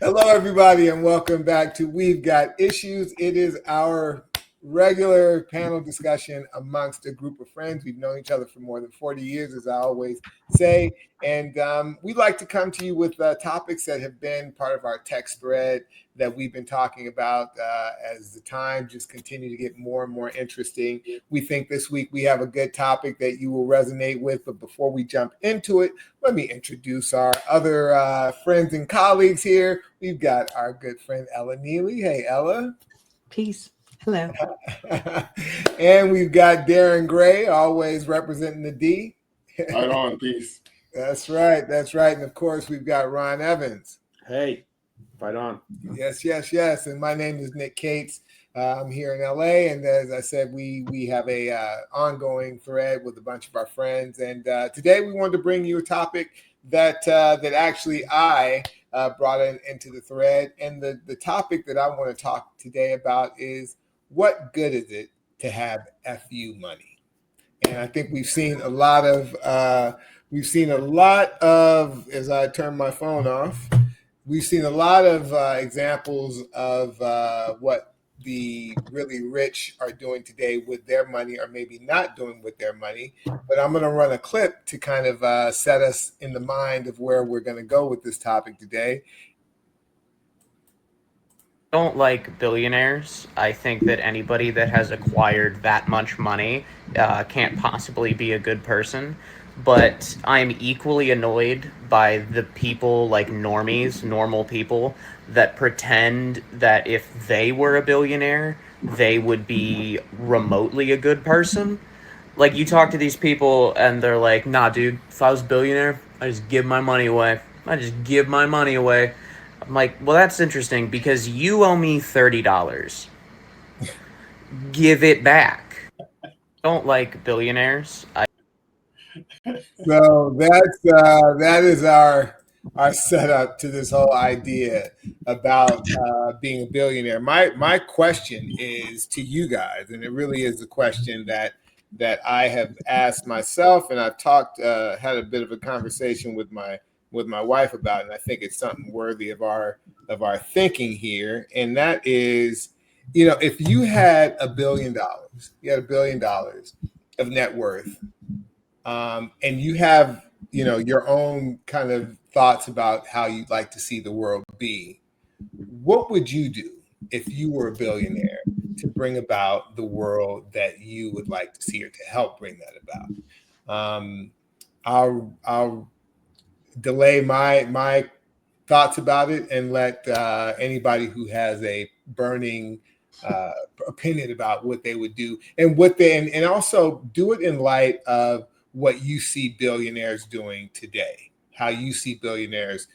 Hello, everybody, and welcome back to We've Got Issues. It is our regular panel discussion amongst a group of friends. We've known each other for more than 40 years, as I always say. And we'd like to come to you with topics that have been part of our text thread that we've been talking about as the time just continue to get more and more interesting. We think this week we have a good topic that you will resonate with. But before we jump into it, let me introduce our other friends and colleagues here. We've got our good friend Ella Neely. Hey, Ella. Peace. Hello. And we've got Darren Gray, always representing the D. Right on, peace. That's right. That's right. And of course, we've got Ron Evans. Hey, fight on. Yes. And my name is Nick Cates. I'm here in LA, and as I said, we have a ongoing thread with a bunch of our friends. And today we wanted to bring you a topic that actually I brought into the thread. And the topic that I want to talk today about is, what good is it to have FU money? And I think we've seen a lot of as I turn my phone off, we've seen a lot of examples of what the really rich are doing today with their money, or maybe not doing with their money. But I'm going to run a clip to kind of set us in the mind of where we're going to go with this topic today. I don't like billionaires. I think that anybody that has acquired that much money can't possibly be a good person. But I'm equally annoyed by the people like normies, normal people, that pretend that if they were a billionaire, they would be remotely a good person. Like, you talk to these people and they're like, nah, dude, if I was a billionaire, I just give my money away. I'm like, well, that's interesting because you owe me $30. Give it back. I don't like billionaires. So that is our setup to this whole idea about being a billionaire. My question is to you guys, and it really is a question that I have asked myself, and I've had a bit of a conversation with my wife about it, and I think it's something worthy of our thinking here. And that is, if you had $1 billion, of net worth, and you have, your own kind of thoughts about how you'd like to see the world be, what would you do if you were a billionaire to bring about the world that you would like to see, or to help bring that about? I'll delay my thoughts about it and let anybody who has a burning opinion about what they would do, and and also do it in light of what you see billionaires doing today, how you see billionaires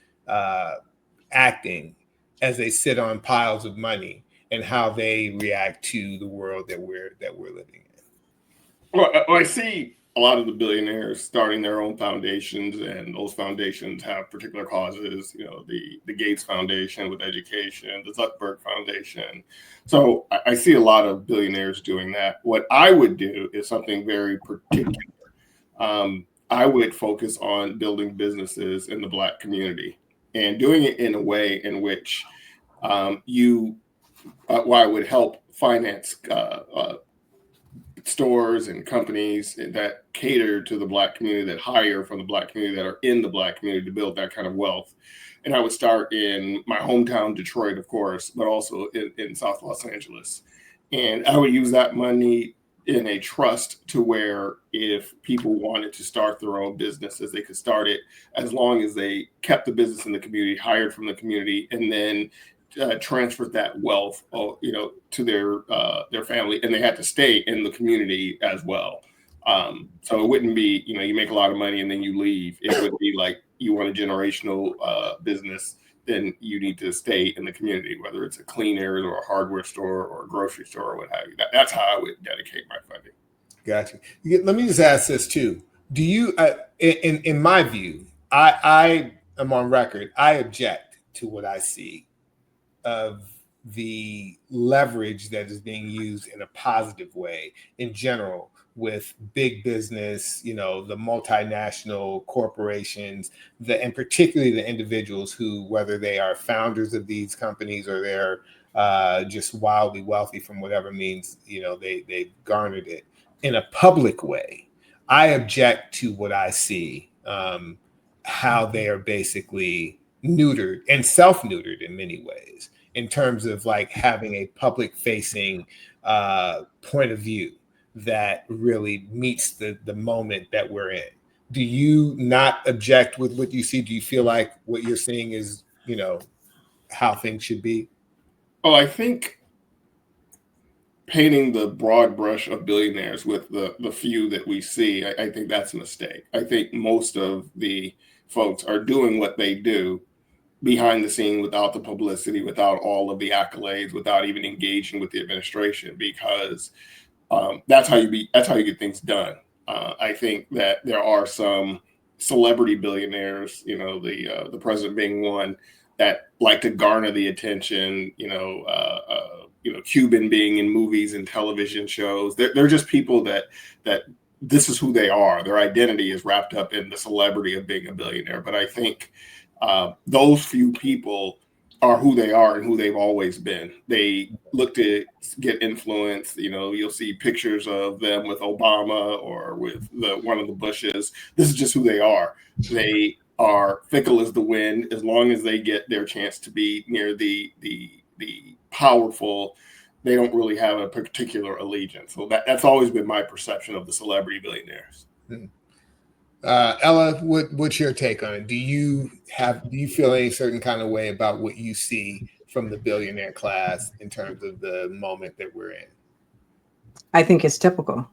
acting as they sit on piles of money, and how they react to the world that we're living in. Well, I see a lot of the billionaires starting their own foundations, and those foundations have particular causes. The Gates Foundation with education, the Zuckerberg Foundation. So I see a lot of billionaires doing that. What I would do is something very particular. I would focus on building businesses in the Black community, and doing it in a way in which I would help finance stores and companies that cater to the Black community, that hire from the Black community, that are in the Black community, to build that kind of wealth. And I would start in my hometown, Detroit, of course, but also in South Los Angeles. And I would use that money in a trust to where if people wanted to start their own businesses, they could start it, as long as they kept the business in the community, hired from the community, and then transferred that wealth, to their family, and they had to stay in the community as well. So it wouldn't be, you make a lot of money and then you leave. It would be like, you want a generational business, then you need to stay in the community, whether it's a clean area or a hardware store or a grocery store or what have you. That's how I would dedicate my funding. Gotcha. Let me just ask this too. Do you, in my view, I am on record, I object to what I see of the leverage that is being used in a positive way in general with big business, you know, the multinational corporations, and particularly the individuals who, whether they are founders of these companies or they're just wildly wealthy from whatever means, you know, they've garnered it in a public way. I object to what I see, how they are basically neutered and self-neutered in many ways in terms of like having a public facing point of view that really meets the moment that we're in. Do you not object with what you see? Do you feel like what you're seeing is, you know, how things should be? Well, I think painting the broad brush of billionaires with the few that we see, I think that's a mistake. I think most of the folks are doing what they do behind the scene without the publicity, without all of the accolades, without even engaging with the administration, because that's how you get things done. I think that there are some celebrity billionaires, you know, the president being one, that like to garner the attention. Cuban being in movies and television shows. They're just people that this is who they are. Their identity is wrapped up in the celebrity of being a billionaire. But I think those few people are who they are and who they've always been. They look to get influence. You know, you'll see pictures of them with Obama or with one of the Bushes. This is just who they are. They are fickle as the wind. As long as they get their chance to be near the powerful, they don't really have a particular allegiance. So that's always been my perception of the celebrity billionaires. Ella, what's your take on it? Do you feel any certain kind of way about what you see from the billionaire class in terms of the moment that we're in? I think it's typical.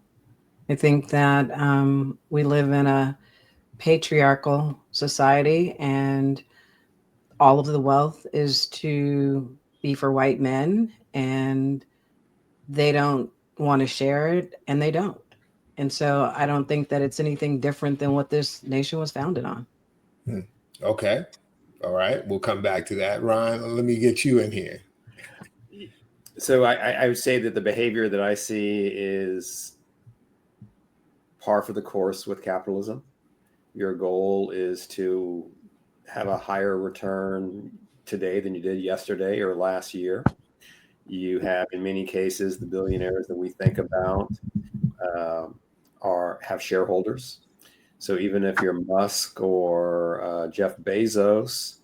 I think that we live in a patriarchal society, and all of the wealth is to be for white men, and they don't want to share it, and they don't. And so I don't think that it's anything different than what this nation was founded on. Okay. All right. We'll come back to that. Ron, let me get you in here. So I would say that the behavior that I see is par for the course with capitalism. Your goal is to have a higher return today than you did yesterday or last year. You have, in many cases, the billionaires that we think about have shareholders. So even if you're Musk or Jeff Bezos,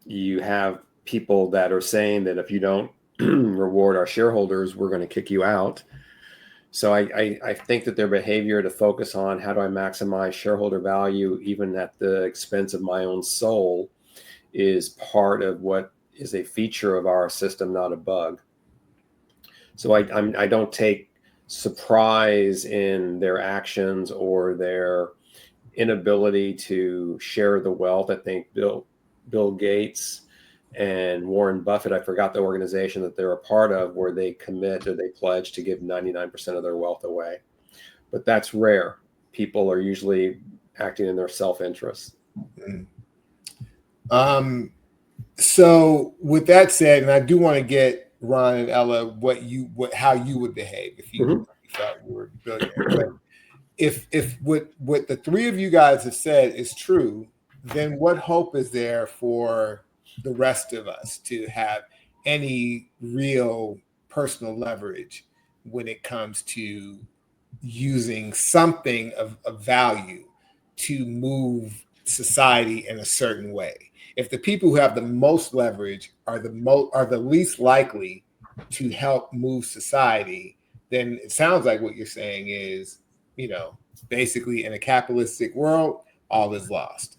you have people that are saying that if you don't reward our shareholders, we're going to kick you out. So I think that their behavior to focus on how do I maximize shareholder value, even at the expense of my own soul, is part of what is a feature of our system, not a bug. So I don't take surprise in their actions or their inability to share the wealth. I think Bill Gates and Warren Buffett, I forgot the organization that they're a part of, where they commit or they pledge to give 99% of their wealth away. But that's rare. People are usually acting in their self-interest. So with that said, and I do want to get Ron and Ella how you would behave if you thought you were a billionaire. But if what the three of you guys have said is true, then what hope is there for the rest of us to have any real personal leverage when it comes to using something of value to move society in a certain way? If the people who have the most leverage are the least likely to help move society, then it sounds like what you're saying is, you know, basically in a capitalistic world, all is lost.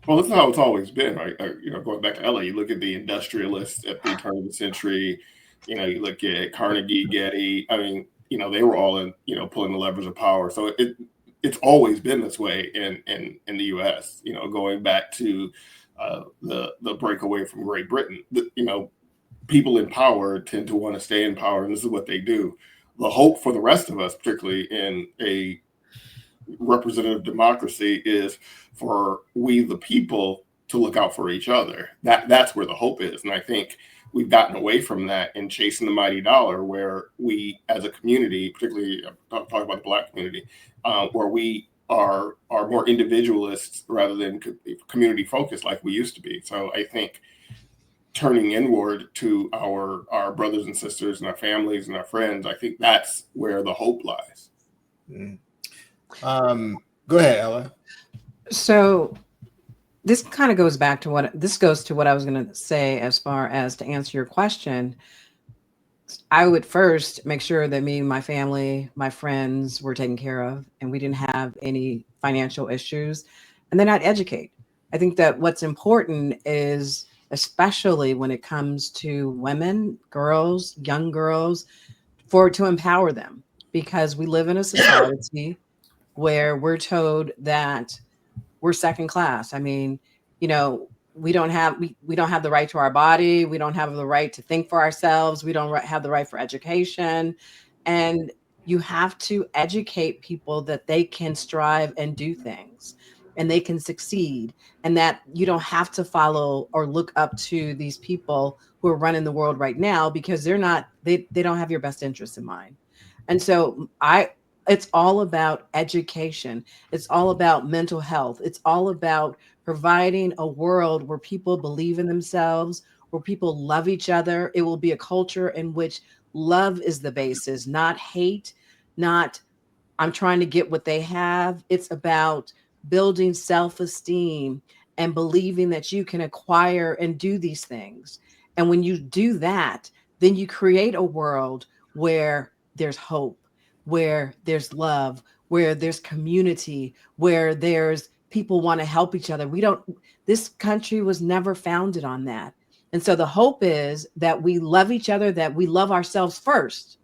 Well, this is how it's always been, right? Going back to LA, you look at the industrialists at the turn of the century. You know, you look at Carnegie, Getty. I mean, you know, they were all in, you know, pulling the levers of power. So it's always been this way in the U.S. You know, going back to the breakaway from Great Britain. You know, people in power tend to want to stay in power, and this is what they do. The hope for the rest of us, particularly in a representative democracy, is for we the people to look out for each other. That's where the hope is. And I think we've gotten away from that in chasing the mighty dollar, where we as a community, particularly I'm talking about the Black community, where we are more individualists rather than community focused like we used to be. So I think turning inward to our brothers and sisters and our families and our friends, I think that's where the hope lies. Mm. Go ahead, Ella. So this kind of goes back to what I was going to say, as far as to answer your question. I would first make sure that me, my family, my friends were taken care of, and we didn't have any financial issues. And then I'd educate. I think that what's important is, especially when it comes to women, girls, young girls, to empower them, because we live in a society where we're told that we're second class. I mean, you know, we don't have the right to our body. We don't have the right to think for ourselves. We don't have the right for education. And you have to educate people that they can strive and do things, and they can succeed, and that you don't have to follow or look up to these people who are running the world right now, because they don't have your best interests in mind. And so it's all about education. It's all about mental health. It's all about providing a world where people believe in themselves, where people love each other. It will be a culture in which love is the basis, not hate, not I'm trying to get what they have. It's about building self-esteem and believing that you can acquire and do these things. And when you do that, then you create a world where there's hope, where there's love, where there's community, where there's people want to help each other. This country was never founded on that. And so the hope is that we love each other, that we love ourselves first,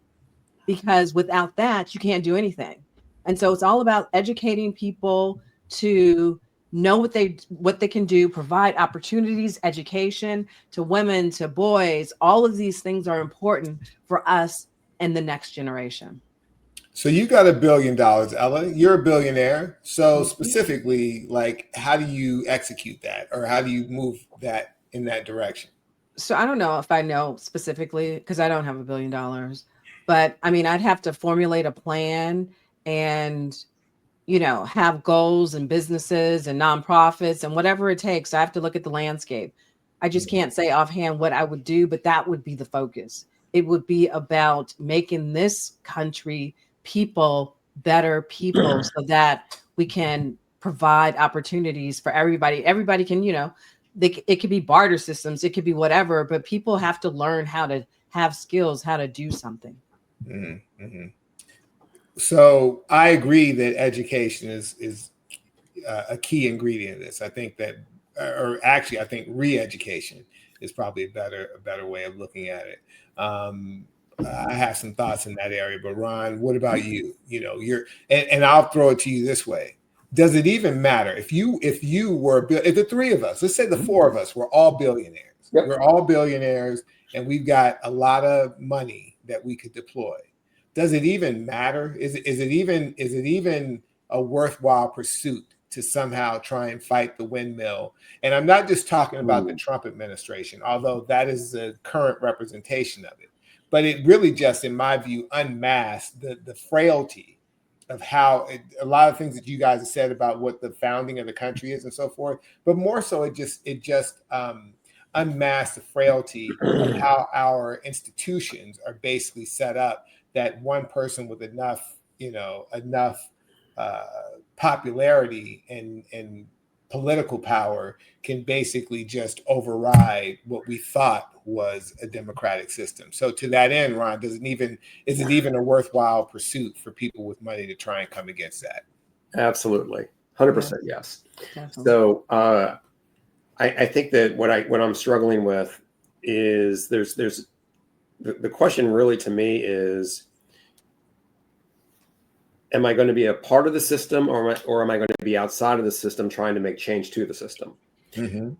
because without that, you can't do anything. And so it's all about educating people to know what they can do, provide opportunities, education to women, to boys. All of these things are important for us and the next generation. So you got $1 billion, Ella. You're a billionaire. So specifically, like, how do you execute that, or how do you move that in that direction? So I don't know if I know specifically, because I don't have $1 billion, but I mean, I'd have to formulate a plan and, have goals and businesses and nonprofits and whatever it takes. I have to look at the landscape. I just can't say offhand what I would do, but that would be the focus. It would be about making this country better people, so that we can provide opportunities for everybody. Everybody can, it could be barter systems, it could be whatever, but people have to learn how to have skills, how to do something. Mm-hmm. So I agree that education is a key ingredient of this. I think that, or actually, I think re-education is probably a better way of looking at it. I have some thoughts in that area, but Ron, what about you? And I'll throw it to you this way. Does it even matter if the three of us, let's say the four of us, we're all billionaires. Yep. We're all billionaires, and we've got a lot of money that we could deploy. Does it even matter? Is it even a worthwhile pursuit to somehow try and fight the windmill? And I'm not just talking about the Trump administration, although that is the current representation of it. But it really just, in my view, unmasks the frailty of how a lot of things that you guys have said about what the founding of the country is and so forth. But more so, it just unmasks the frailty of how our institutions are basically set up, that one person with enough popularity and political power can basically just override what we thought was a democratic system. So to that end, Ron, is it even a worthwhile pursuit for people with money to try and come against that? Absolutely. 100% yes. Definitely. So I think that what I'm struggling with is there's the question really to me is, am I going to be a part of the system, or am I going to be outside of the system trying to make change to the system? Mm-hmm.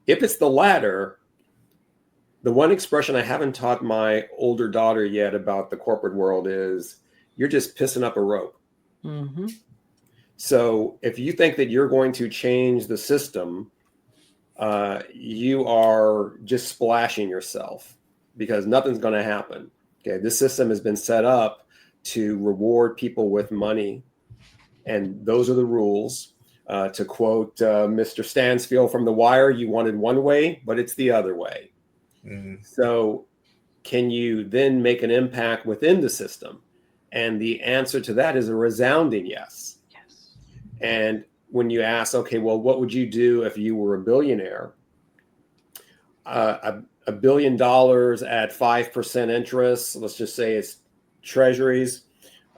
If it's the latter, the one expression I haven't taught my older daughter yet about the corporate world is, you're just pissing up a rope. Mm-hmm. So if you think that you're going to change the system, you are just splashing yourself because nothing's going to happen. Okay, this system has been set up to reward people with money, and those are the rules. To quote Mr. Stansfield from The Wire, you wanted one way, but it's the other way. So can you then make an impact within the system? And the answer to that is a resounding yes. Yes. And when you ask, okay, well, what would you do if you were a billionaire? $1 billion at 5% interest, let's just say it's treasuries,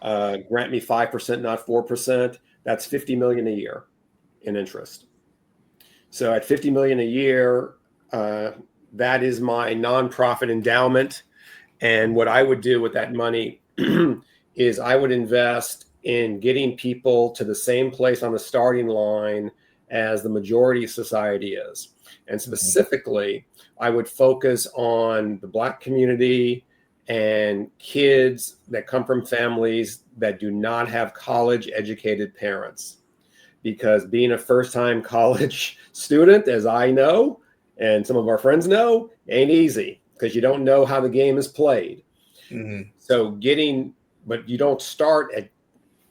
grant me 5%, not 4%. That's 50 million a year in interest. So at 50 million a year, that is my nonprofit endowment. And what I would do with that money is I would invest in getting people to the same place on the starting line as the majority of society is. And specifically, I would focus on the Black community and kids that come from families that do not have college educated parents. Because being a first-time college student, as I know, and some of our friends know, ain't easy because you don't know how the game is played. So but you don't start at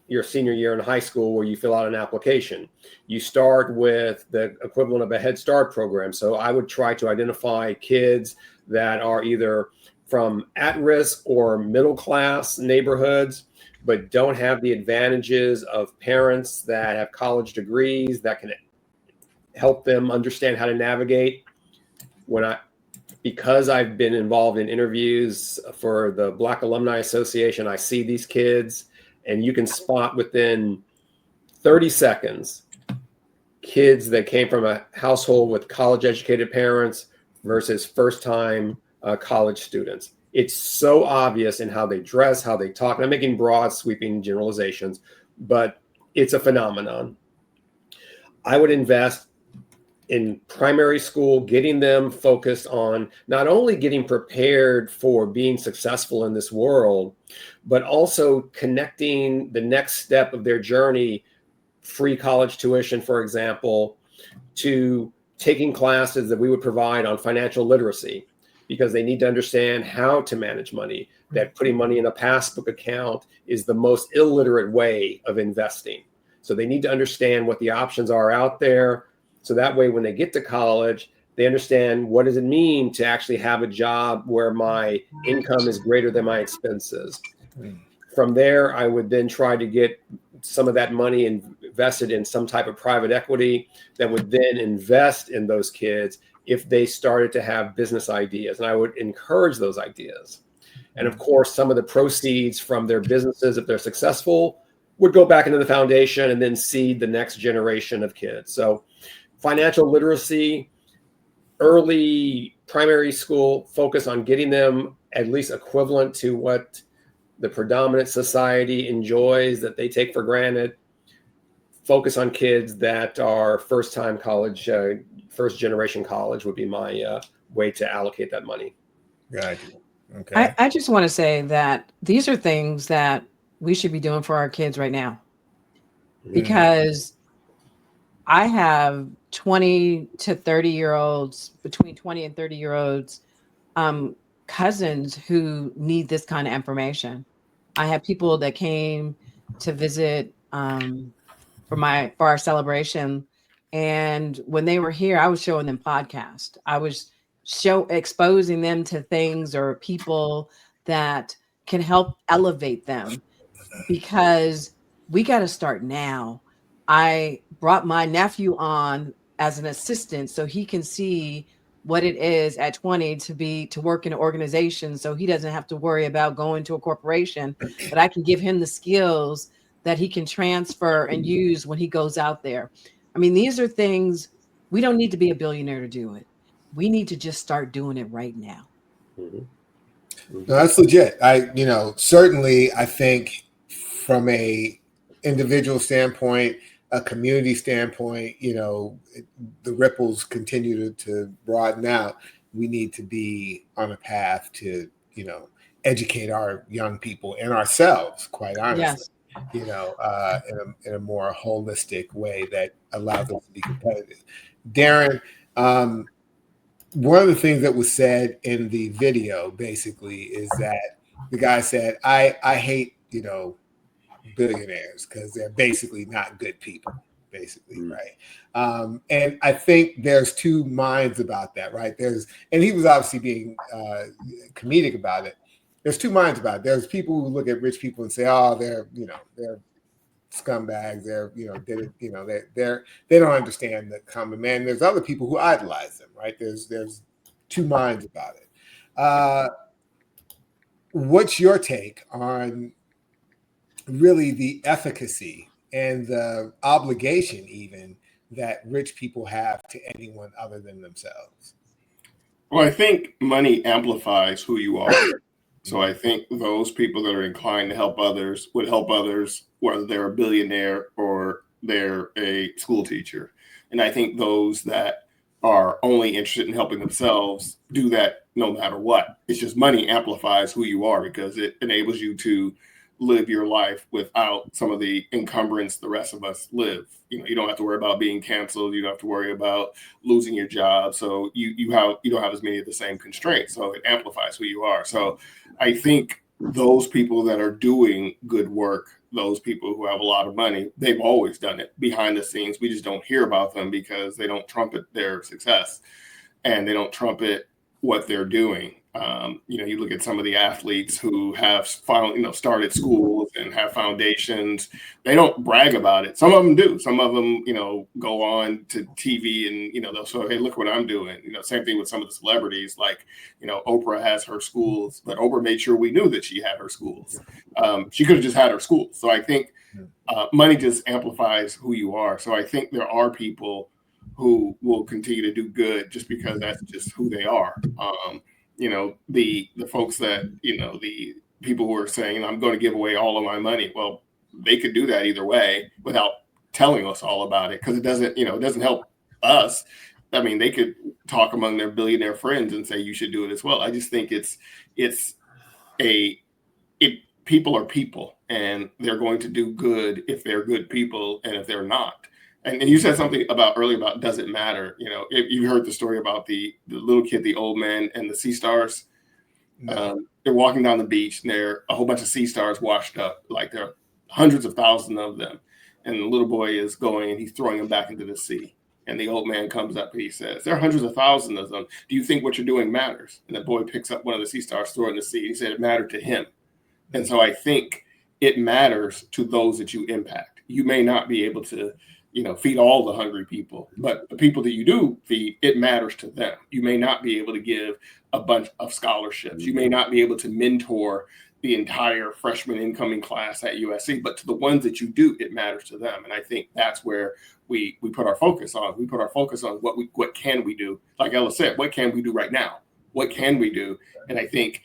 your senior year in high school where you fill out an application. You start with the equivalent of a Head Start program. So I would try to identify kids that are either from at-risk or middle-class neighborhoods, but don't have the advantages of parents that have college degrees that can help them understand how to navigate. Because I've been involved in interviews for the Black Alumni Association, I see these kids, and you can spot within 30 seconds kids that came from a household with college educated parents versus first-time college students. It's so obvious in how they dress, how they talk. And I'm making broad, sweeping generalizations, but it's a phenomenon. I would invest in primary school, getting them focused on not only getting prepared for being successful in this world, but also connecting the next step of their journey, free college tuition, for example, to taking classes that we would provide on financial literacy, because they need to understand how to manage money, that putting money in a passbook account is the most illiterate way of investing. So they need to understand what the options are out there. So that way, when they get to college, they understand what does it mean to actually have a job where my income is greater than my expenses. From there, I would then try to get some of that money invested in some type of private equity that would then invest in those kids if they started to have business ideas. And I would encourage those ideas. And of course, some of the proceeds from their businesses, if they're successful, would go back into the foundation and then seed the next generation of kids. So financial literacy, early primary school, focus on getting them at least equivalent to what the predominant society enjoys that they take for granted. Focus on kids that are first-time college, first-generation college would be my way to allocate that money. Gotcha. Okay. I just want to say that these are things that we should be doing for our kids right now. Because I have 20 to 30-year-olds, between 20 and 30-year-olds, cousins who need this kind of information. I have people that came to visit for our celebration, and when they were here, I was showing them podcasts. I was exposing them to things or people that can help elevate them, because we got to start now. I brought my nephew on as an assistant so he can see what it is at 20 to work in an organization, so he doesn't have to worry about going to a corporation, but I can give him the skills that he can transfer and use when he goes out there. I mean, these are things, we don't need to be a billionaire to do it. We need to just start doing it right now. No, that's legit. Certainly I think from a individual standpoint, a community standpoint, the ripples continue to broaden out. We need to be on a path to, educate our young people and ourselves, quite honestly, Yes. in a more holistic way that allows us to be competitive. Darren, Um, one of the things that was said in the video basically is that the guy said, I hate, billionaires because they're basically not good people, basically, right? And I think there's two minds about that, right? And he was obviously being comedic about it. There's two minds about it. There's people who look at rich people and say, oh, they're scumbags. They don't understand the common man. There's other people who idolize them, right? There's two minds about it. What's your take on really the efficacy and the obligation even that rich people have to anyone other than themselves? Well, I think money amplifies who you are. So I think those people that are inclined to help others would help others, whether they're a billionaire or they're a school teacher. And I think those that are only interested in helping themselves do that no matter what. It's just money amplifies who you are because it enables you to live your life without some of the encumbrance the rest of us live. You don't have to worry about being canceled. You don't have to worry about losing your job. So you don't have as many of the same constraints. So it amplifies who you are. So I think those people that are doing good work, those people who have a lot of money, they've always done it behind the scenes. We just don't hear about them because they don't trumpet their success and they don't trumpet what they're doing. You look at some of the athletes who have started schools and have foundations. They don't brag about it. Some of them do. Some of them, go on to TV and, they'll say, hey, look what I'm doing. Same thing with some of the celebrities. Like, Oprah has her schools, but Oprah made sure we knew that she had her schools. She could have just had her schools. So I think money just amplifies who you are. So I think there are people who will continue to do good just because that's just who they are. The folks that, the people who are saying, I'm going to give away all of my money. Well, they could do that either way without telling us all about it because it doesn't help us. I mean, they could talk among their billionaire friends and say, you should do it as well. I just think people are people and they're going to do good if they're good people and if they're not. And you said something earlier about does it matter? If you heard the story about the little kid, the old man, and the sea stars. They're walking down the beach, and there are a whole bunch of sea stars washed up. Like there are hundreds of thousands of them. And the little boy is going, and he's throwing them back into the sea. And the old man comes up, and he says, there are hundreds of thousands of them. Do you think what you're doing matters? And the boy picks up one of the sea stars, throw it in the sea. He said it mattered to him. And so I think it matters to those that you impact. You may not be able to feed all the hungry people, but the people that you do feed, it matters to them. You may not be able to give a bunch of scholarships. You may not be able to mentor the entire freshman incoming class at USC, but to the ones that you do, it matters to them. And I think that's where we put our focus on. We put our focus on what can we do? Like Ella said, what can we do right now? What can we do? And I think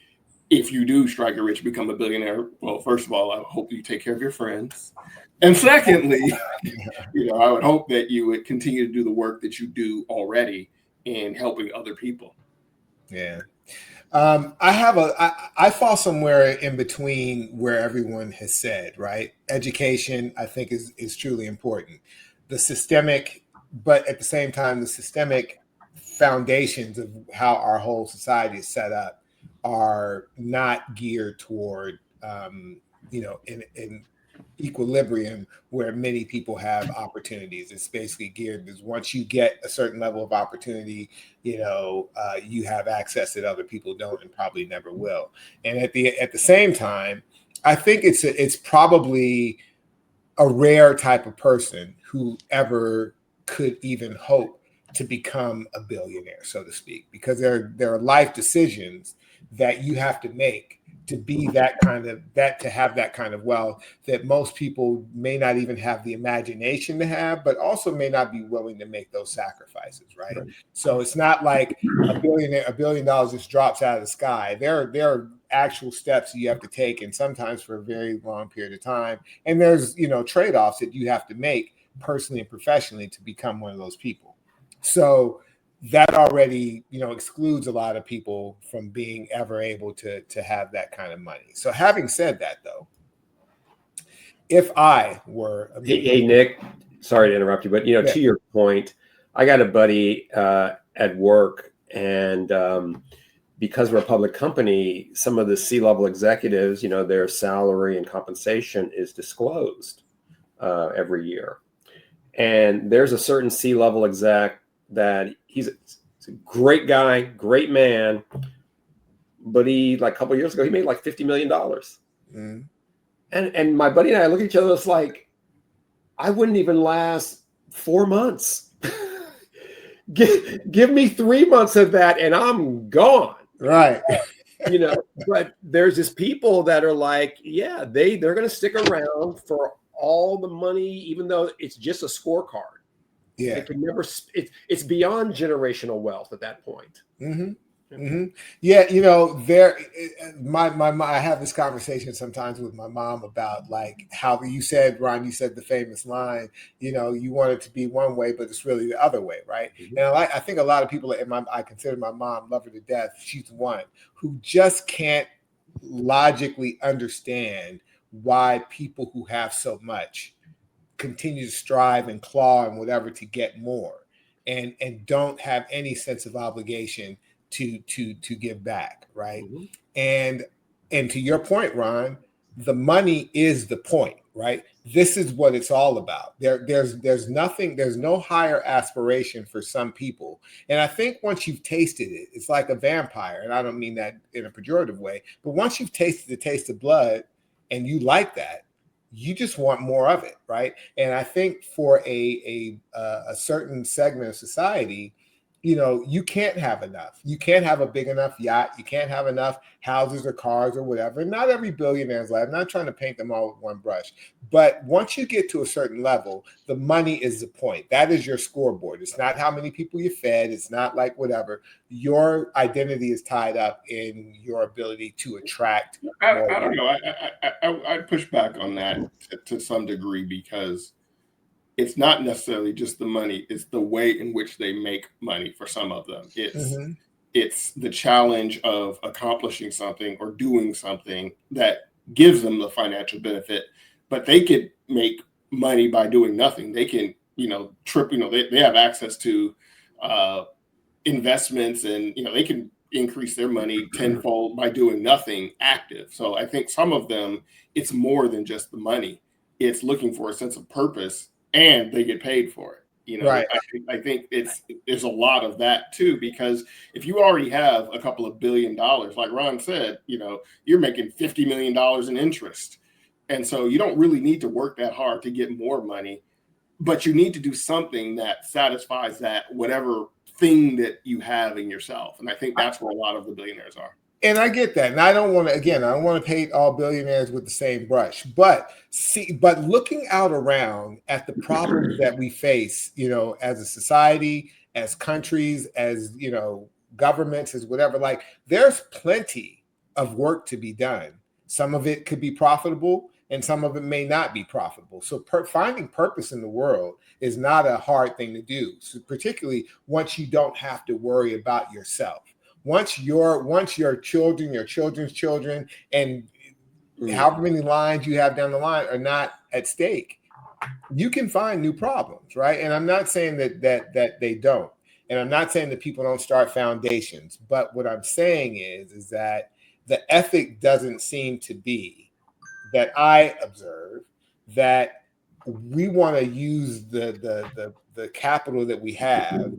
if you do strike it rich, become a billionaire, well, first of all, I hope you take care of your friends. And secondly, I would hope that you would continue to do the work that you do already in helping other people. Yeah. I fall somewhere in between where everyone has said, right? Education, I think is truly important. But at the same time, the systemic foundations of how our whole society is set up are not geared toward, in equilibrium where many people have opportunities. It's basically geared as once you get a certain level of opportunity, you have access that other people don't and probably never will. And at the same time, I think it's probably a rare type of person who ever could even hope to become a billionaire, so to speak, because there are life decisions that you have to make to be to have that kind of wealth that most people may not even have the imagination to have, but also may not be willing to make those sacrifices, right? So it's not like $1 billion just drops out of the sky. There are actual steps you have to take, and sometimes for a very long period of time. And there's, trade-offs that you have to make personally and professionally to become one of those people. So that already, excludes a lot of people from being ever able to have that kind of money. So having said that, though, if I were hey Nick, sorry to interrupt you, but to your point, I got a buddy at work, and because we're a public company, some of the C-level executives, their salary and compensation is disclosed every year. And there's a certain C-level exec that he's a great guy, great man, but he, like a couple of years ago, he made like $50 million. Mm. And my buddy and I look at each other, it's like, I wouldn't even last 4 months. Give me 3 months of that and I'm gone. Right. But there's just people that are like, yeah, they're going to stick around for all the money, even though it's just a scorecard. Yeah. It can never, it's beyond generational wealth at that point. Mm-hmm. Mm-hmm. Yeah, I have this conversation sometimes with my mom about like how you said, Ron, you said the famous line, you want it to be one way, but it's really the other way, right? Mm-hmm. And I think a lot of people, I consider my mom, love her to death. She's one who just can't logically understand why people who have so much continue to strive and claw and whatever to get more, and don't have any sense of obligation to give back, right? Mm-hmm. And to your point, Ron, the money is the point, right? This is what it's all about. There's no higher aspiration for some people. And I think once you've tasted it, it's like a vampire, and I don't mean that in a pejorative way, but once you've tasted the taste of blood and you like that, you just want more of it, right? And I think for a certain segment of society, you can't have enough. You can't have a big enough yacht. You can't have enough houses or cars or whatever. And not every billionaire's life. I'm not trying to paint them all with one brush. But once you get to a certain level, the money is the point. That is your scoreboard. It's not how many people you fed. It's not like whatever. Your identity is tied up in your ability to attract. I don't know. I'd push back on that to some degree, because it's not necessarily just the money, it's the way in which they make money for some of them. It's the challenge of accomplishing something or doing something that gives them the financial benefit, but they could make money by doing nothing. They can, they have access to investments, and, they can increase their money tenfold by doing nothing active. So I think some of them, it's more than just the money. It's looking for a sense of purpose, and they get paid for it. Right. I think there's a lot of that too, because if you already have a couple of $1 billion, like Ron said, you're making $50 million in interest. And so you don't really need to work that hard to get more money, but you need to do something that satisfies that whatever thing that you have in yourself. And I think that's where a lot of the billionaires are. And I get that. And I don't want to paint all billionaires with the same brush, but looking out around at the problems that we face, as a society, as countries, as, governments, as whatever, like there's plenty of work to be done. Some of it could be profitable and some of it may not be profitable. So finding purpose in the world is not a hard thing to do. So particularly once you don't have to worry about yourself. Once your children, your children's children, and however many lines you have down the line are not at stake, you can find new problems, right? And I'm not saying that they don't, and I'm not saying that people don't start foundations. But what I'm saying is that the ethic doesn't seem to be that I observe that we want to use the capital that we have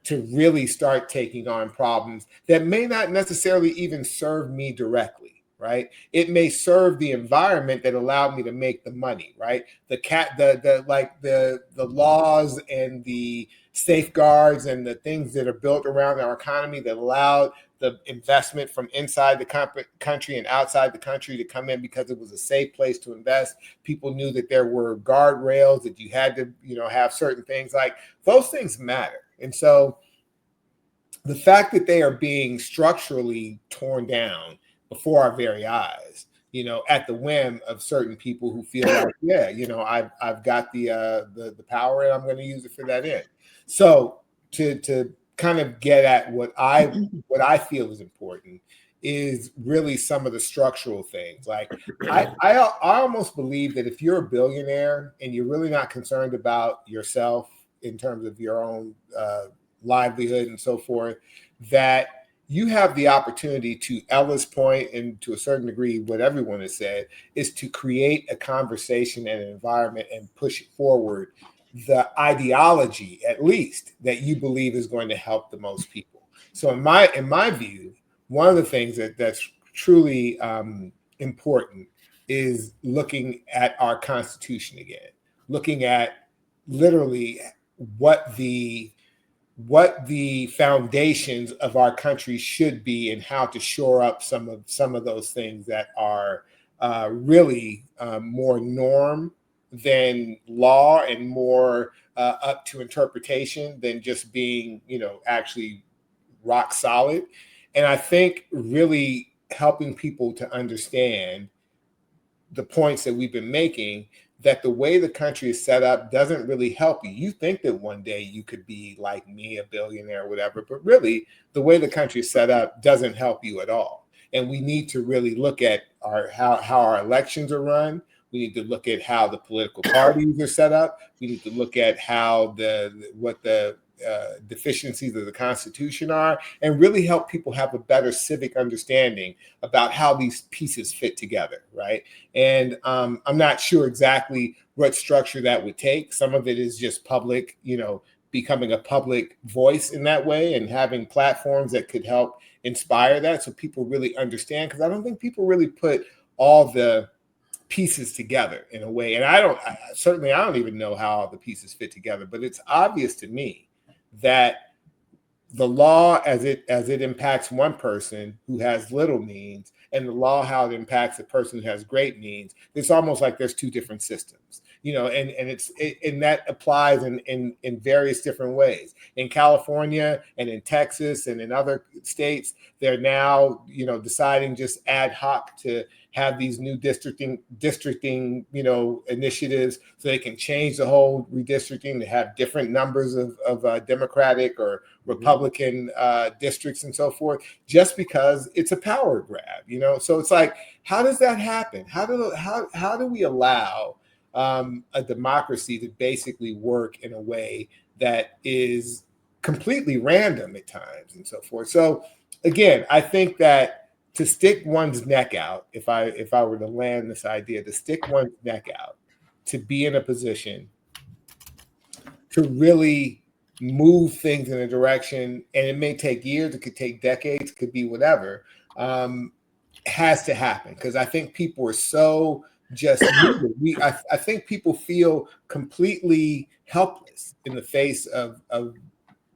to really start taking on problems that may not necessarily even serve me directly, right? It may serve the environment that allowed me to make the money, right? The laws and the safeguards and the things that are built around our economy that allowed the investment from inside the country and outside the country to come in because it was a safe place to invest. People knew that there were guardrails, that you had to, have certain things, like those things matter. And so the fact that they are being structurally torn down before our very eyes, at the whim of certain people who feel like, I've got the power and I'm going to use it for that end. So to kind of get at what I feel is important is really some of the structural things. Like I almost believe that if you're a billionaire and you're really not concerned about yourself in terms of your own livelihood and so forth, that you have the opportunity, to Ella's point, and to a certain degree what everyone has said, is to create a conversation and an environment and push it forward, the ideology at least that you believe is going to help the most people. So in my view, one of the things that's truly important is looking at our Constitution again, looking at literally what the foundations of our country should be, and how to shore up some of those things that are really more norm than law, and more up to interpretation than just being, actually rock solid. And I think really helping people to understand the points that we've been making, that the way the country is set up doesn't really help you. You think that one day you could be like me, a billionaire or whatever, but really the way the country is set up doesn't help you at all. And we need to really look at how our elections are run. We need to look at how the political parties are set up. We need to look at how what the deficiencies of the Constitution are, and really help people have a better civic understanding about how these pieces fit together, right? And I'm not sure exactly what structure that would take. Some of it is just public, becoming a public voice in that way, and having platforms that could help inspire that, so people really understand. Because I don't think people really put all the pieces together in a way. And I don't even know how all the pieces fit together, but it's obvious to me that the law, as it impacts one person who has little means, and the law how it impacts a person who has great means, it's almost like there's two different systems, and that applies in various different ways. In California and in Texas and in other states, they're now deciding just ad hoc to have these new districting initiatives, so they can change the whole redistricting to have different numbers of Democratic or Republican districts and so forth, just because it's a power grab. So it's like, how does that happen? How do we allow a democracy to basically work in a way that is completely random at times and so forth? So again, I think that to stick one's neck out, if I were to land this idea, to stick one's neck out, to be in a position to really move things in a direction, and it may take years, it could take decades, it could be whatever, has to happen. Because I think people are so just I think people feel completely helpless in the face of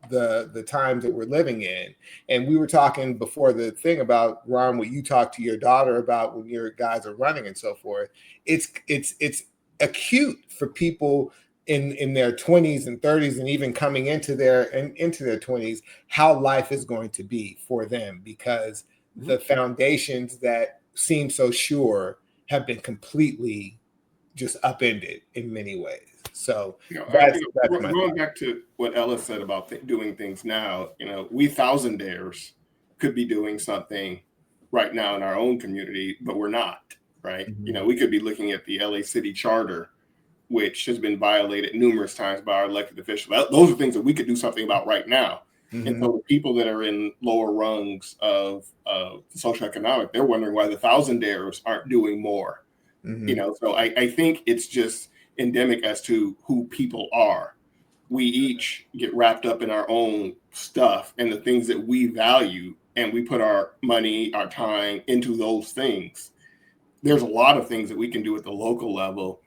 the times that we're living in. And we were talking before the thing about, Ron, what you talk to your daughter about when your guys are running and so forth. It's acute for people in their 20s and 30s, and even coming into their 20s, how life is going to be for them, because the foundations that seem so sure have been completely just upended in many ways. So that's my going thought. back to what Ella said about doing things now. We thousandaires could be doing something right now in our own community, but we're not, right? Mm-hmm. We could be looking at the LA City Charter, which has been violated numerous times by our elected officials. Those are things that we could do something about right now. Mm-hmm. And so the people that are in lower rungs of socioeconomic, they're wondering why the thousandaires aren't doing more. Mm-hmm. So I think it's just endemic as to who people are. We each get wrapped up in our own stuff and the things that we value, and we put our money, our time into those things. There's a lot of things that we can do at the local level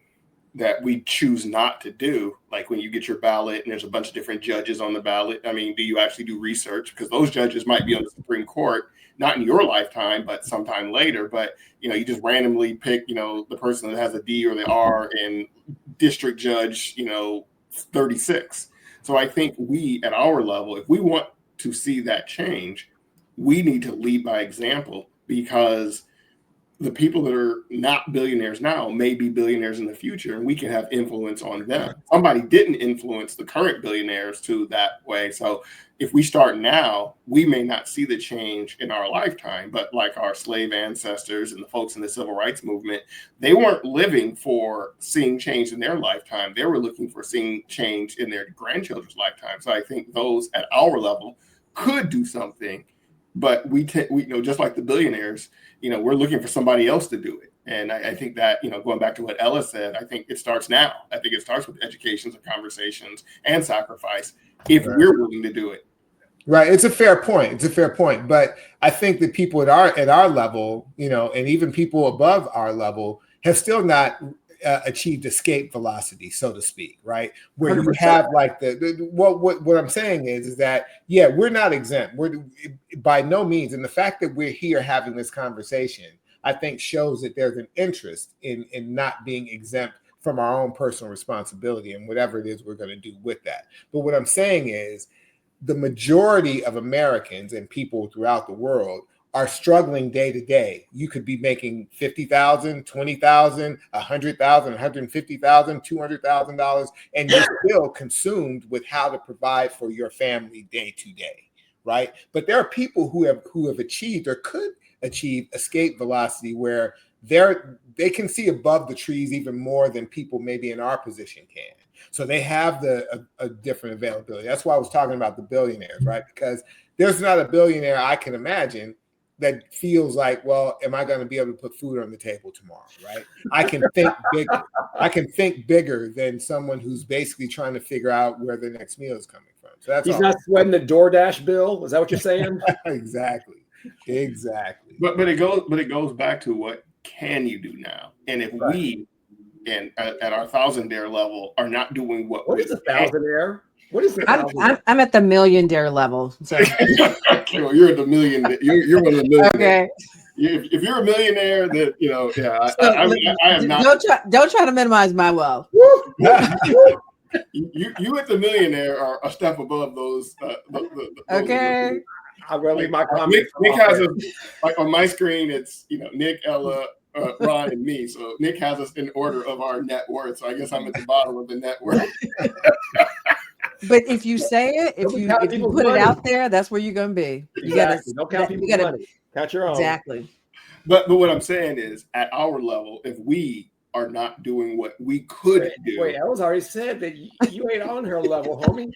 that we choose not to do. Like when you get your ballot and there's a bunch of different judges on the ballot. I mean, do you actually do research? Because those judges might be on the Supreme Court, not in your lifetime, but sometime later. But, you just randomly pick, the person that has a D or the R in district judge, 36. So I think we at our level, if we want to see that change, we need to lead by example, because the people that are not billionaires now may be billionaires in the future, and we can have influence on them. Somebody didn't influence the current billionaires to that way. So if we start now, we may not see the change in our lifetime, but like our slave ancestors and the folks in the civil rights movement, they weren't living for seeing change in their lifetime. They were looking for seeing change in their grandchildren's lifetime. So I think those at our level could do something, but we just like the billionaires, we're looking for somebody else to do it. And I think that, going back to what Ella said, I think it starts now. I think it starts with educations and conversations and sacrifice if we're willing to do it. Right. It's a fair point. But I think that people at our level, and even people above our level have still not achieved escape velocity, so to speak, right? Where 100%. You have like what I'm saying is that, yeah, we're not exempt. We're by no means. And the fact that we're here having this conversation, I think shows that there's an interest in not being exempt from our own personal responsibility and whatever it is we're going to do with that. But what I'm saying is the majority of Americans and people throughout the world are struggling day to day. You could be making $50,000, $20,000, $100,000, $150,000, $200,000, and you're still consumed with how to provide for your family day to day, right? But there are people who have achieved or could achieve escape velocity where they can see above the trees even more than people maybe in our position can. So they have a different availability. That's why I was talking about the billionaires, right? Because there's not a billionaire I can imagine that feels like, well, am I going to be able to put food on the table tomorrow, right? I can think bigger. I can think bigger than someone who's basically trying to figure out where their next meal is coming from. So that's He's not sweating the DoorDash bill. Is that what you're saying? Exactly. But it goes back to what can you do now? And if we and at our thousandaire level are not doing what is a thousandaire? What is the I'm at the million-dare level. So well, you're at the million. You're one of the millionaires. Okay. If you're a millionaire, then I am not. Don't try to minimize my wealth. You at the millionaire are a step above those. Okay. I'll really my comments. Nick has like on my screen. It's Nick, Ella, Ron, and me. So Nick has us in order of our net worth. So I guess I'm at the bottom of the net worth. But if you say it, if you put it out there, that's where you're going to be. You exactly. Don't count people's money. Count your own. Exactly. But what I'm saying is, at our level, if we are not doing what we could do. Wait, Ella's already said that you ain't on her level, homie.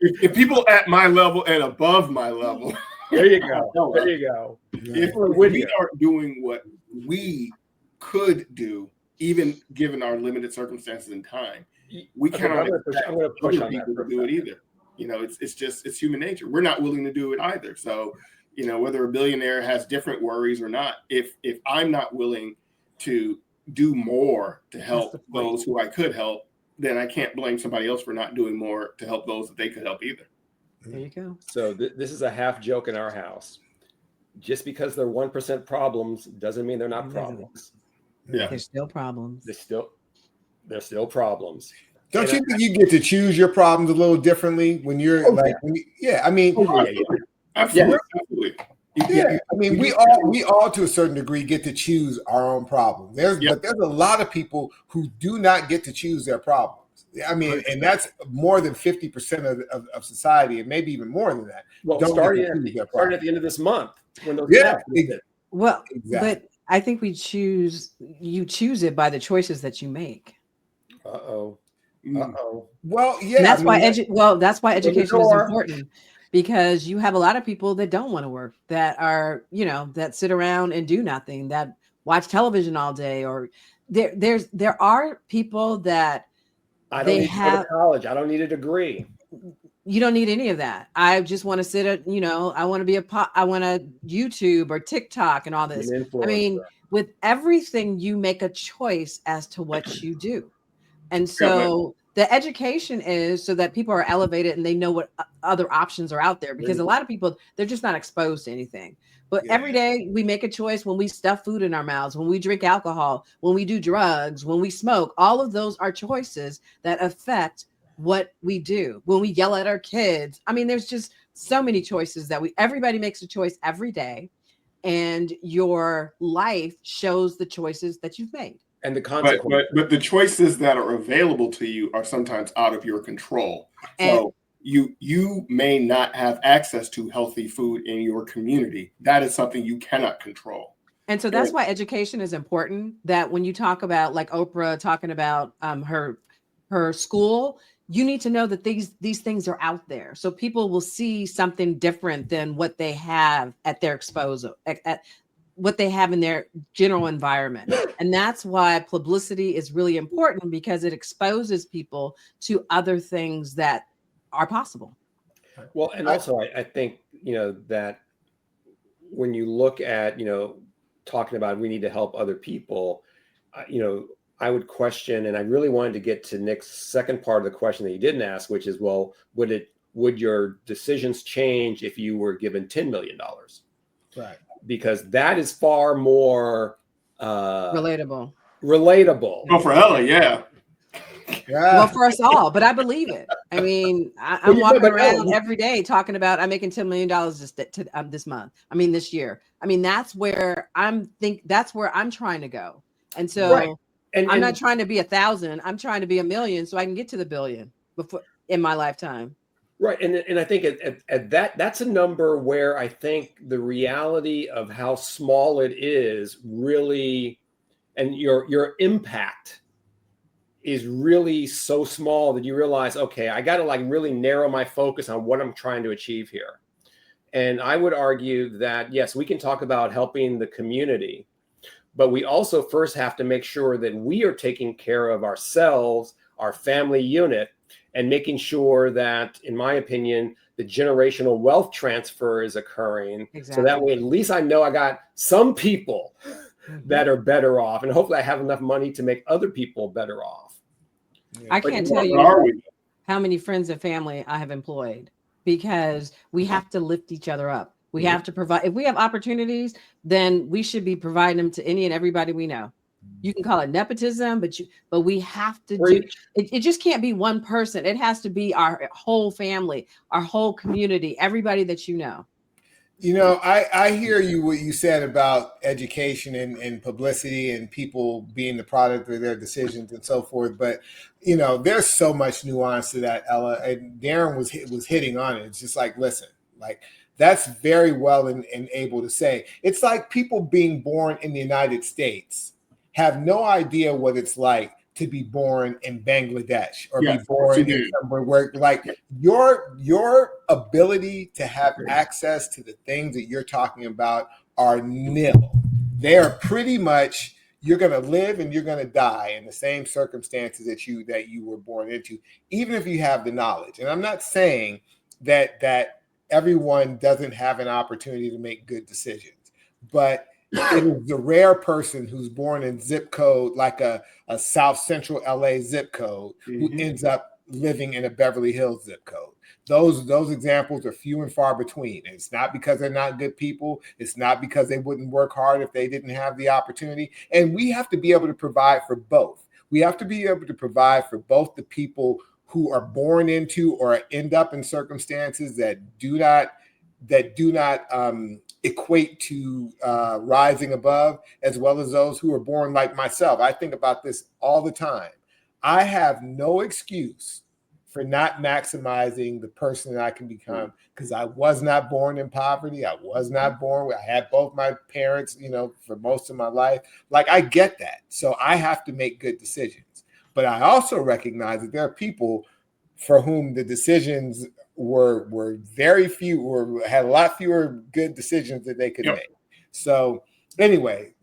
If people at my level and above my level. There you go. There you go. If we aren't doing what we could do, even given our limited circumstances and time, we cannot expect other people to do it either. It's human nature. We're not willing to do it either. So, whether a billionaire has different worries or not, if I'm not willing to do more to help those who I could help, then I can't blame somebody else for not doing more to help those that they could help either. There you go. So this is a half joke in our house. Just because they're 1% problems doesn't mean they're not problems. Yeah, there's still problems. They're still problems. Don't you think you get to choose your problems a little differently when you're absolutely. Yeah. I mean, we all to a certain degree get to choose our own problems. But there's a lot of people who do not get to choose their problems. I mean, and that's more than 50% of society, and maybe even more than that. Well, starting at the end of this month, when those well, exactly. But I think you choose it by the choices that you make. Well, yeah. And that's that's why education is important, because you have a lot of people that don't want to work, that are, that sit around and do nothing, that watch television all day, or there are people that I don't need to go to college. I don't need a degree. You don't need any of that. I just want to sit at, I want to I want to YouTube or TikTok and all this. I mean, with everything, you make a choice as to what you do. And so the education is so that people are elevated and they know what other options are out there, because a lot of people, they're just not exposed to anything. But every day we make a choice when we stuff food in our mouths, when we drink alcohol, when we do drugs, when we smoke. All of those are choices that affect what we do. When we yell at our kids. I mean, there's just so many choices that everybody makes a choice every day. and your life shows the choices that you've made. And the But consequences. but the choices that are available to you are sometimes out of your control. So you may not have access to healthy food in your community. That is something you cannot control. And so that's why education is important. That when you talk about like Oprah talking about her school, you need to know that these things are out there, so people will see something different than what they have at their exposure, at what they have in their general environment. And that's why publicity is really important, because it exposes people to other things that are possible. Well, and also I think, that when you look at, talking about we need to help other people, I would question, and I really wanted to get to Nick's second part of the question that you didn't ask, which is, well, would your decisions change if you were given $10 million? Right. Because that is far more Relatable. Oh, for Ella, yeah. Well, for us all, but I believe it. I mean, I'm walking around every day talking about I'm making $10 million this month. I mean, this year. I mean, that's where that's where I'm trying to go. And so right. I'm not trying to be 1,000. I'm trying to be 1 million so I can get to the billion before in my lifetime. Right. And I think at that's a number where I think the reality of how small it is really, and your impact is really so small that you realize, okay, I got to like really narrow my focus on what I'm trying to achieve here. And I would argue that, yes, we can talk about helping the community, but we also first have to make sure that we are taking care of ourselves, our family unit, and making sure that, in my opinion, the generational wealth transfer is occurring. Exactly. So that way, at least I know I got some people that are better off, and hopefully I have enough money to make other people better off. Yeah. I can't tell you how many friends and family I have employed, because we have to lift each other up. We have to provide. If we have opportunities, then we should be providing them to any and everybody we know. You can call it nepotism, but we have to do it. It just can't be one person. It has to be our whole family, our whole community, everybody that you know. I hear you, what you said about education and publicity and people being the product of their decisions and so forth. But, there's so much nuance to that, Ella. And Darren was hitting on it. It's just like, listen, like that's very well and able to say. It's like people being born in the United States have no idea what it's like to be born in Bangladesh or be born in somewhere where, like, your ability to have access to the things that you're talking about are nil. They are pretty much, you're going to live and you're going to die in the same circumstances that you were born into, even if you have the knowledge. And I'm not saying that everyone doesn't have an opportunity to make good decisions, but it is the rare person who's born in zip code like a South Central LA zip code who ends up living in a Beverly Hills zip code. Those examples are few and far between. And it's not because they're not good people. It's not because they wouldn't work hard if they didn't have the opportunity. And we have to be able to provide for both. We have to be able to provide for both the people who are born into or end up in circumstances that do not equate to rising above, as well as those who are born like myself. I think about this all the time. I have no excuse for not maximizing the person that I can become, because I was not born in poverty. I was not born. I had both my parents, for most of my life. Like, I get that. So I have to make good decisions. But I also recognize that there are people for whom the decisions were very few, or had a lot fewer good decisions that they could make. So anyway,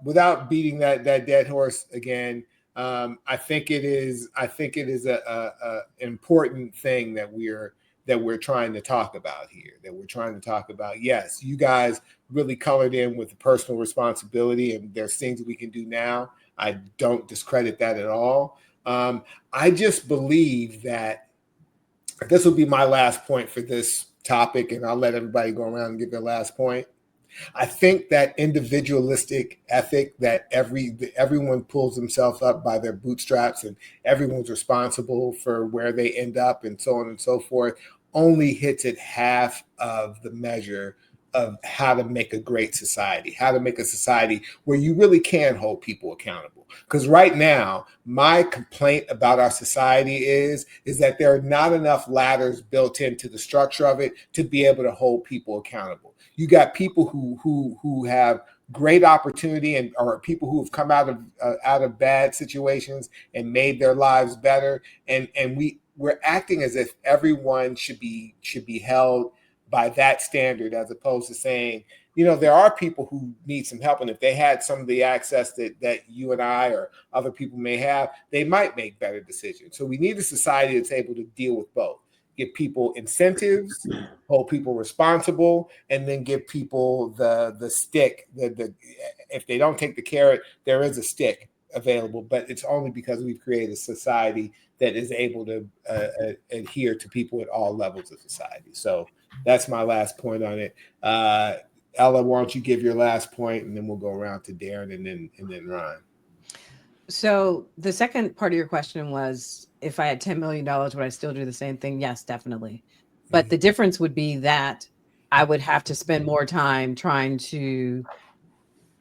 without beating that dead horse again, I think it is a important thing that we're trying to talk about here. That we're trying to talk about. Yes, you guys really colored in with the personal responsibility, and there's things that we can do now. I don't discredit that at all. I just believe that this will be my last point for this topic, and I'll let everybody go around and give their last point. I think that individualistic ethic that everyone pulls themselves up by their bootstraps and everyone's responsible for where they end up and so on and so forth only hits at half of the measure of how to make a great society, how to make a society where you really can hold people accountable. Because right now, my complaint about our society is that there are not enough ladders built into the structure of it to be able to hold people accountable. You got people who have great opportunity and or people who have come out of bad situations and made their lives better, and we're acting as if everyone should be held by that standard, as opposed to saying, there are people who need some help, and if they had some of the access that you and I or other people may have, they might make better decisions. So we need a society that's able to deal with both. Give people incentives, hold people responsible, and then give people the stick. If they don't take the carrot, there is a stick available, but it's only because we've created a society that is able to adhere to people at all levels of society. So that's my last point on it. Ella, why don't you give your last point, and then we'll go around to Darren and then Ryan. So the second part of your question was, if I had $10 million, would I still do the same thing? Yes, definitely. But the difference would be that I would have to spend more time trying to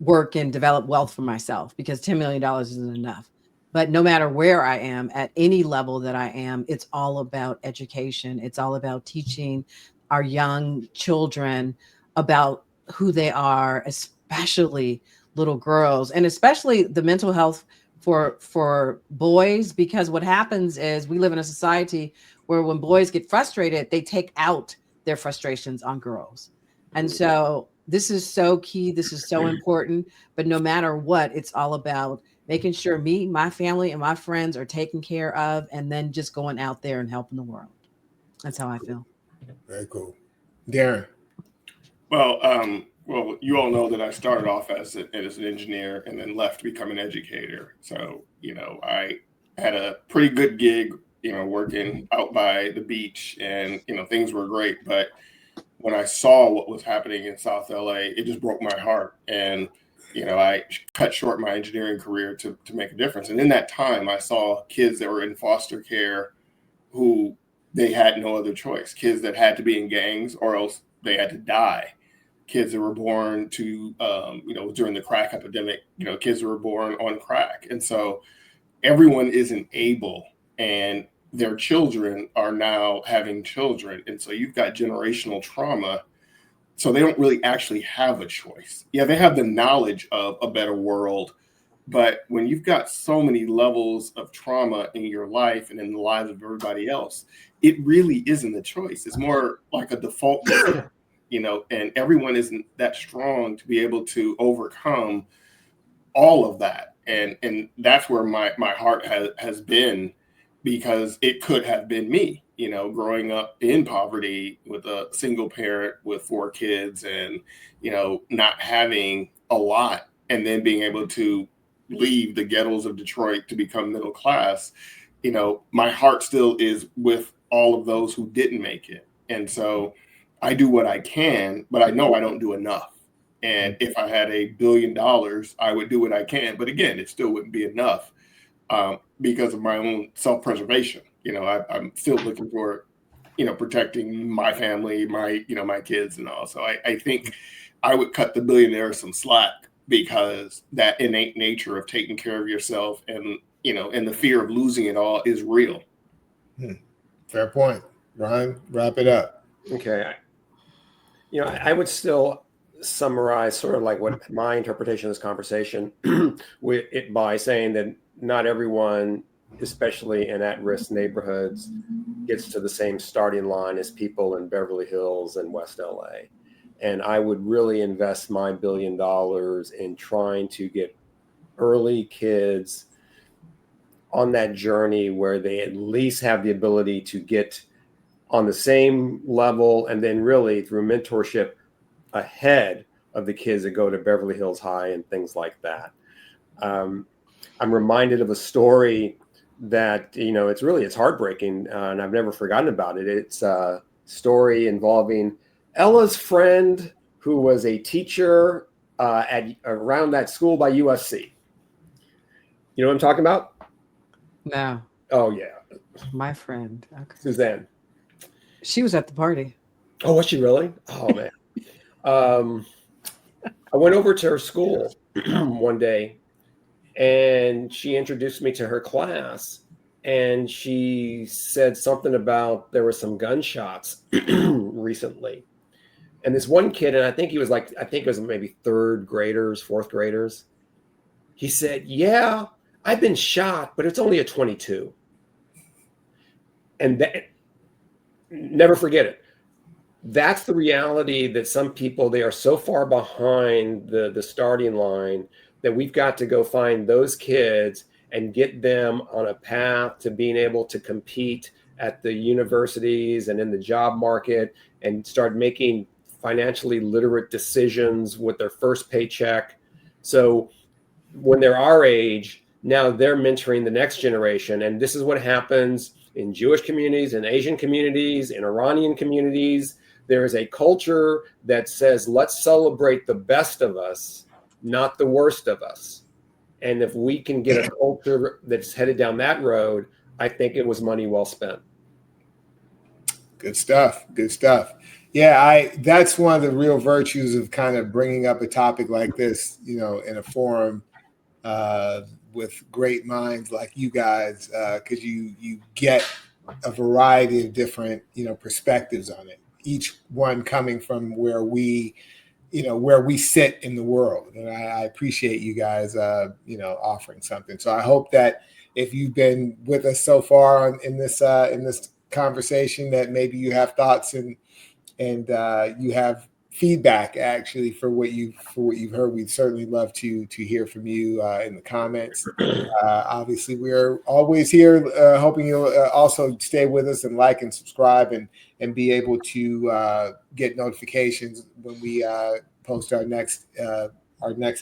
work and develop wealth for myself, because $10 million isn't enough. But no matter where I am, at any level that I am, it's all about education. It's all about teaching our young children about who they are, especially little girls, and especially the mental health for boys, because what happens is we live in a society where when boys get frustrated, they take out their frustrations on girls. And so this is so key. This is so important. But no matter what, it's all about making sure me, my family, and my friends are taken care of, and then just going out there and helping the world. That's how I feel. Very cool. Darren. Well, you all know that I started off as an engineer and then left to become an educator. So, I had a pretty good gig, working out by the beach, and, things were great. But when I saw what was happening in South LA, it just broke my heart. And, I cut short my engineering career to make a difference. And in that time, I saw kids that were in foster care who they had no other choice, kids that had to be in gangs or else they had to die. Kids that were born to, during the crack epidemic, kids that were born on crack. And so everyone isn't able, and their children are now having children. And so you've got generational trauma. So they don't really actually have a choice. Yeah, they have the knowledge of a better world. But when you've got so many levels of trauma in your life and in the lives of everybody else, it really isn't a choice. It's more like a default. And everyone isn't that strong to be able to overcome all of that. And that's where my heart has been, because it could have been me, growing up in poverty with a single parent with 4 kids and, not having a lot, and then being able to leave the ghettos of Detroit to become middle class. My heart still is with all of those who didn't make it. And so I do what I can, but I know I don't do enough. And if I had $1 billion, I would do what I can. But again, it still wouldn't be enough because of my own self-preservation. I'm still looking for, protecting my family, my kids and all. So I think I would cut the billionaire some slack, because that innate nature of taking care of yourself and, and the fear of losing it all is real. Fair point. Ryan, wrap it up. Okay. I would still summarize sort of like what my interpretation of this conversation by saying that not everyone, especially in at-risk neighborhoods, gets to the same starting line as people in Beverly Hills and West LA. And I would really invest my $1 billion in trying to get early kids on that journey where they at least have the ability to get on the same level, and then really through mentorship ahead of the kids that go to Beverly Hills High and things like that. I'm reminded of a story that, it's heartbreaking, and I've never forgotten about it. It's a story involving Ella's friend, who was a teacher at around that school by USC. You know what I'm talking about? No. Oh, yeah. My friend. Okay. Suzanne. She was at the party. Oh, was she really? Oh, man. I went over to her school one day, and she introduced me to her class, and she said something about there were some gunshots recently. And this one kid, and I think it was maybe third graders, fourth graders. He said, "Yeah, I've been shot, but it's only a 22." And that, never forget it. That's the reality that some people, they are so far behind the starting line that we've got to go find those kids and get them on a path to being able to compete at the universities and in the job market and start making financially literate decisions with their first paycheck. So when they're our age, now they're mentoring the next generation. And this is what happens in Jewish communities, in Asian communities, in Iranian communities. There is a culture that says, let's celebrate the best of us, not the worst of us. And if we can get a culture that's headed down that road, I think it was money well spent. Good stuff. Good stuff. Yeah, that's one of the real virtues of kind of bringing up a topic like this, in a forum with great minds like you guys, because you get a variety of different, perspectives on it. Each one coming from where we sit in the world, and I appreciate you guys, offering something. So I hope that if you've been with us so far in this conversation, that maybe you have thoughts and you have feedback actually for what you've heard. We'd certainly love to hear from you in the comments. Obviously, we're always here, hoping you'll also stay with us and like and subscribe and be able to get notifications when we post our next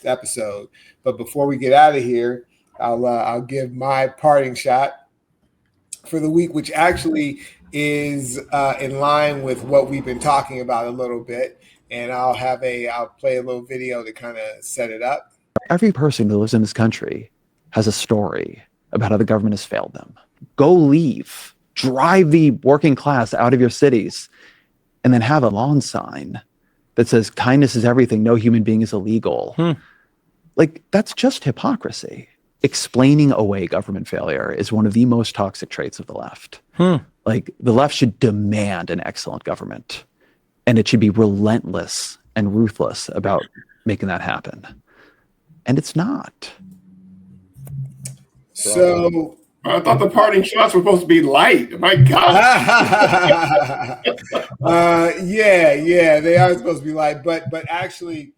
episode. But before we get out of here, I'll give my parting shot for the week, which actually is in line with what we've been talking about a little bit. And I'll play a little video to kind of set it up. Every person who lives in this country has a story about how the government has failed them. Go leave, drive the working class out of your cities, and then have a lawn sign that says kindness is everything, no human being is illegal. Like, that's just hypocrisy. Explaining away government failure is one of the most toxic traits of the left. Like, the left should demand an excellent government, and it should be relentless and ruthless about making that happen. And it's not. So I thought the parting shots were supposed to be light. My God. Yeah, they are supposed to be light, but actually,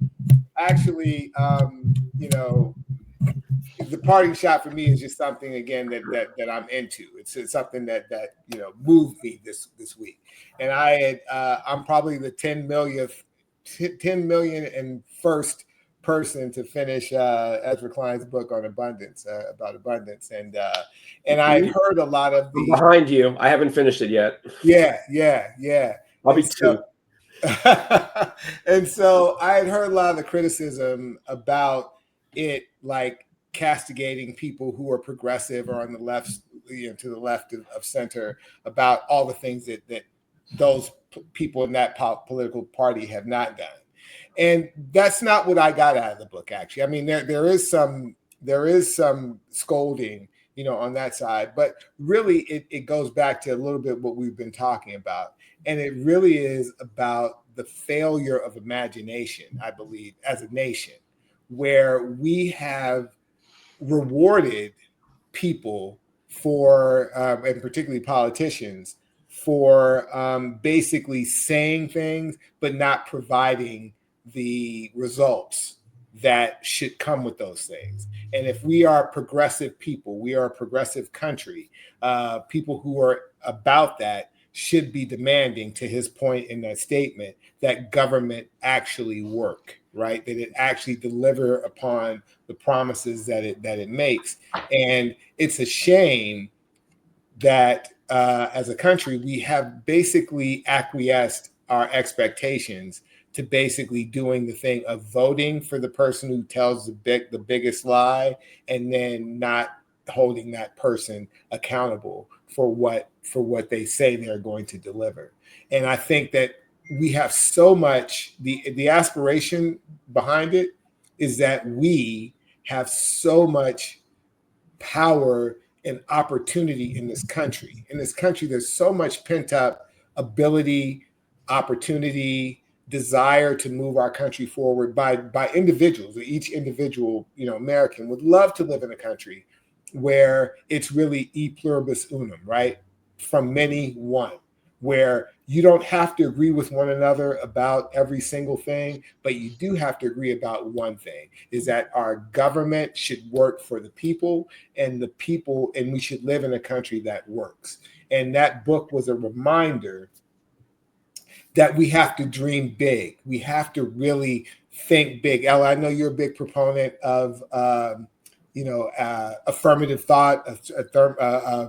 the parting shot for me is just something again that I'm into. It's something that moved me this week, and I'm probably the 10 million and first person to finish Ezra Klein's book on abundance, about abundance, and I had heard a lot of I'm behind you. I haven't finished it yet. Yeah. I'll be two. And so I had heard a lot of the criticism about it, like castigating people who are progressive or on the left, to the left of center, about all the things that those people in that political party have not done. And that's not what I got out of the book, actually. I mean, there is some scolding, on that side, but really it goes back to a little bit what we've been talking about. And it really is about the failure of imagination, I believe, as a nation, where we have rewarded people for, and particularly politicians, for basically saying things, but not providing the results that should come with those things. And if we are progressive people, we are a progressive country, people who are about that should be demanding, to his point in that statement, that government actually work, right? That it actually deliver upon the promises that it makes. And it's a shame that as a country, we have basically acquiesced our expectations to basically doing the thing of voting for the person who tells the biggest lie, and then not holding that person accountable for what they say they're going to deliver. And I think that we have so much, the aspiration behind it is that we have so much power and opportunity in this country. In this country, there's so much pent up ability, opportunity, desire to move our country forward by individuals. Each individual, American would love to live in a country where it's really e pluribus unum, right? From many, one, where you don't have to agree with one another about every single thing, but you do have to agree about one thing, is that our government should work for the people, and we should live in a country that works. And that book was a reminder that we have to dream big. We have to really think big. Ella, I know you're a big proponent of affirmative thought,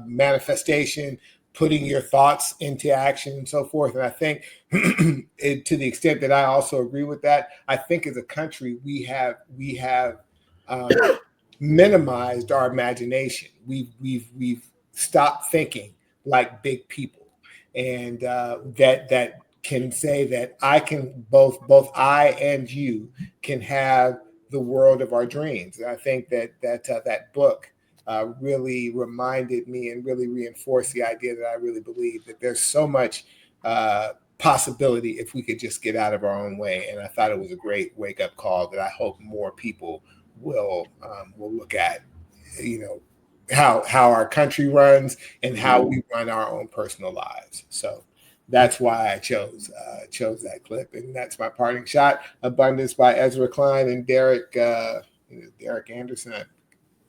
manifestation, putting your thoughts into action and so forth. And I think to the extent that I also agree with that, I think as a country, we have minimized our imagination. We've stopped thinking like big people. And that can say that I can both I and you can have the world of our dreams. And I think that book really reminded me and really reinforced the idea that I really believe that there's so much possibility if we could just get out of our own way. And I thought it was a great wake up call that I hope more people will look at, how our country runs and how we run our own personal lives. So that's why I chose that clip, and that's my parting shot. Abundance by Ezra Klein and Derek Anderson. I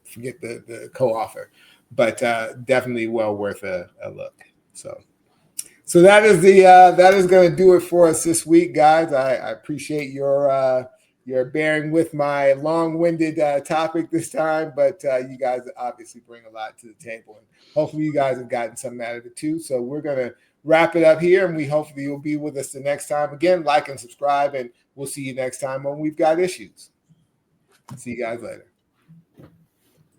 forget the co-author, but definitely well worth a look. So that is going to do it for us this week, guys. I appreciate your bearing with my long-winded topic this time, but you guys obviously bring a lot to the table, and hopefully you guys have gotten something out of it too. So we're going to wrap it up here, and we hopefully you'll be with us the next time. Again, like and subscribe, and we'll see you next time when We've Got Issues. See you guys later.